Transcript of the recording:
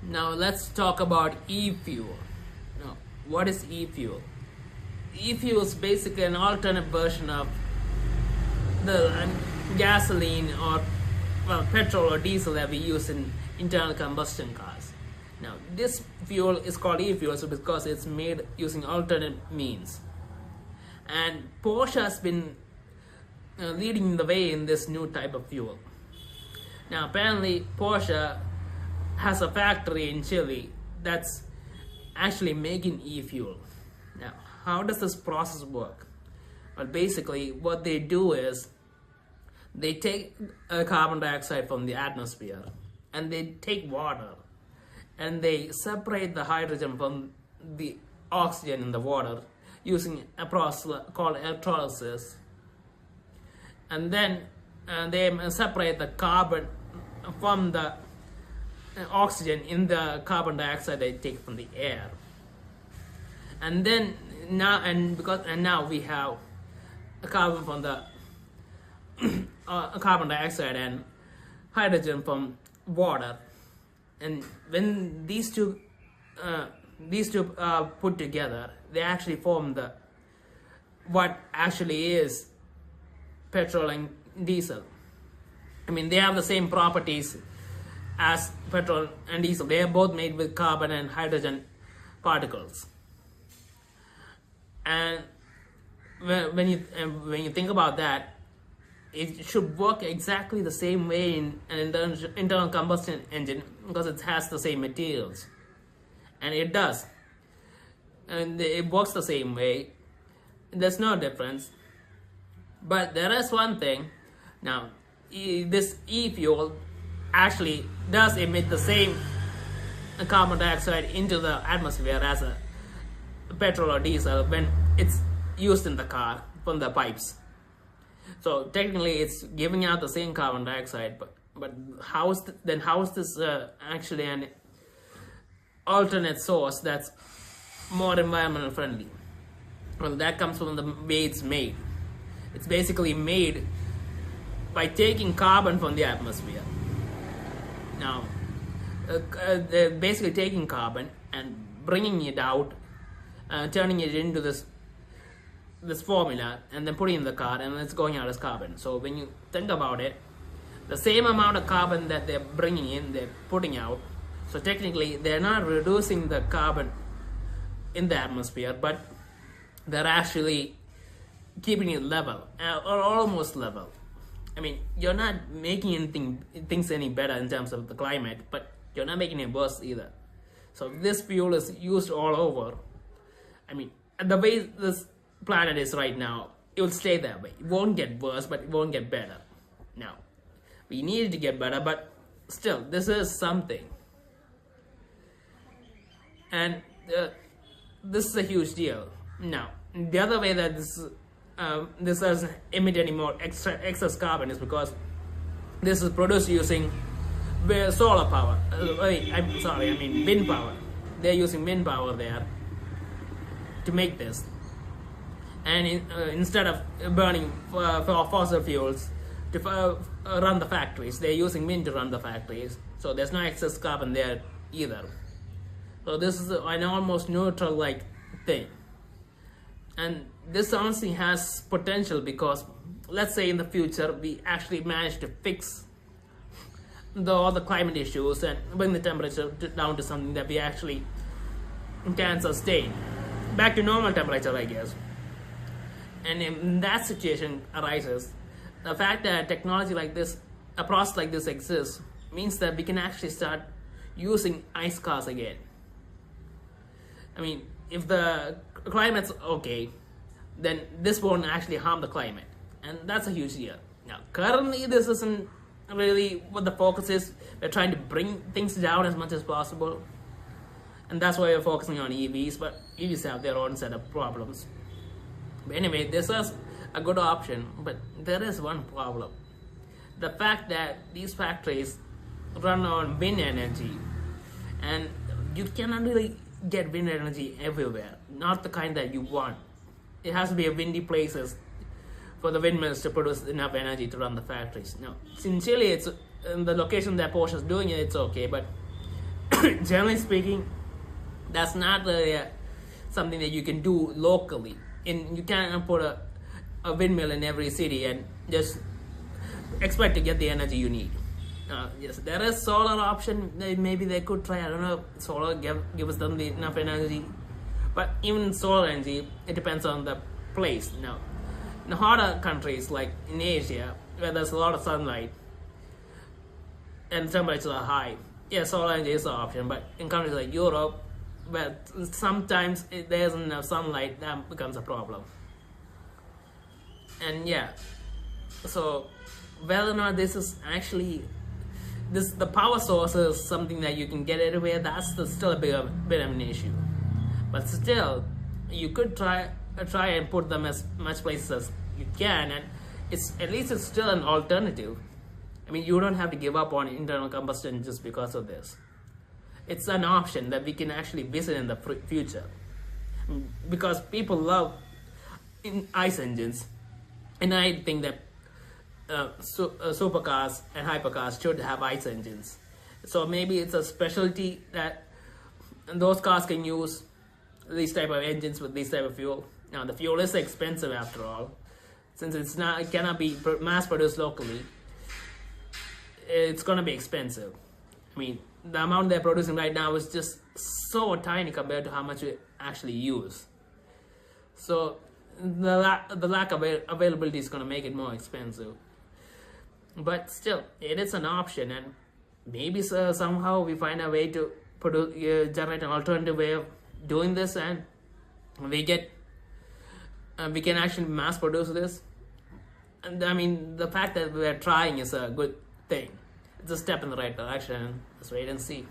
Now let's talk about e-fuel. Now, what is e-fuel? E-fuel is basically an alternate version of the gasoline or petrol or diesel that we use in internal combustion cars. Now, this fuel is called e-fuel because it's made using alternate means. And Porsche has been leading the way in this new type of fuel. Now, apparently, Porsche has a factory in Chile that's actually making e-fuel. Now, how does this process work? Well, basically, what they do is they take carbon dioxide from the atmosphere and they take water and they separate the hydrogen from the oxygen in the water using a process called electrolysis. And then they separate the carbon from the oxygen in the carbon dioxide they take from the air. And then now we have carbon from the carbon dioxide and hydrogen from water. And when these two put together, they actually form what actually is petrol and diesel. I mean, they have the same properties as petrol and diesel. They are both made with carbon and hydrogen particles. And when you think about that, it should work exactly the same way in an internal combustion engine because it has the same materials, and it does, and it works the same way. There's no difference. But there is one thing. Now, this e-fuel actually does emit the same carbon dioxide into the atmosphere as a petrol or diesel when it's used in the car from the pipes. So technically it's giving out the same carbon dioxide, but how is this actually an alternate source that's more environmental friendly? Well, that comes from the way it's made. It's basically made by taking carbon from the atmosphere. Now, they're basically taking carbon and bringing it out, turning it into this formula, and then putting it in the car, and it's going out as carbon. So when you think about it, the same amount of carbon that they're bringing in, they're putting out. So technically, they're not reducing the carbon in the atmosphere, but they're actually keeping it level, or almost level. I mean, you're not making things any better in terms of the climate, but you're not making it worse either. So this fuel is used all over. I mean, the way this planet is right now, it will stay that way. It won't get worse, but it won't get better. Now, we need it to get better, but still, this is something. And this is a huge deal. Now, the other way that this doesn't emit any more excess carbon is because this is produced using solar power. Wind power. They're using wind power there to make this. And instead of burning fossil fuels to run the factories, they're using wind to run the factories. So there's no excess carbon there either. So this is an almost neutral-like thing. And this honestly has potential because, let's say in the future, we actually manage to fix all the climate issues and bring the temperature down to something that we actually can sustain. Back to normal temperature, I guess. And in that situation arises, the fact that technology like this, a process like this exists, means that we can actually start using ICE cars again. I mean, if the climate's okay, then this won't actually harm the climate. And that's a huge deal. Now, currently this isn't really what the focus is. We're trying to bring things down as much as possible. And that's why we're focusing on EVs, but EVs have their own set of problems. But anyway, this is a good option, but there is one problem. The fact that these factories run on wind energy, and you cannot really get wind energy everywhere, not the kind that you want. It has to be windy places for the windmills to produce enough energy to run the factories. Now, in Chile, it's in the location that Porsche is doing it, it's okay, but generally speaking, that's not something that you can do locally. And you can't put a windmill in every city and just expect to get the energy you need. Yes, there is solar option. Maybe they could try. I don't know. Solar give us them enough energy, but even solar energy, it depends on the place. Now, in hotter countries like in Asia, where there's a lot of sunlight and temperatures are high, yeah, solar energy is an option. But in countries like Europe, where sometimes there isn't enough sunlight, that becomes a problem. And yeah, so whether or not this is actually the power source is something that you can get anywhere, that's still a bit of an issue. But still, you could try and put them as much places as you can, and at least it's still an alternative. I mean, you don't have to give up on internal combustion just because of this. It's an option that we can actually visit in the future, because people love ICE engines, and I think that supercars and hypercars should have ICE engines. So maybe it's a specialty that those cars can use these type of engines with this type of fuel. Now the fuel is expensive after all, since it cannot be mass produced locally. It's gonna be expensive. I mean, the amount they're producing right now is just so tiny compared to how much we actually use. So the lack of availability is gonna make it more expensive. But still, it is an option, and maybe somehow we find a way to generate an alternative way of doing this, and we can actually mass produce this. And I mean, the fact that we are trying is a good thing. It's a step in the right direction. Let's wait and see.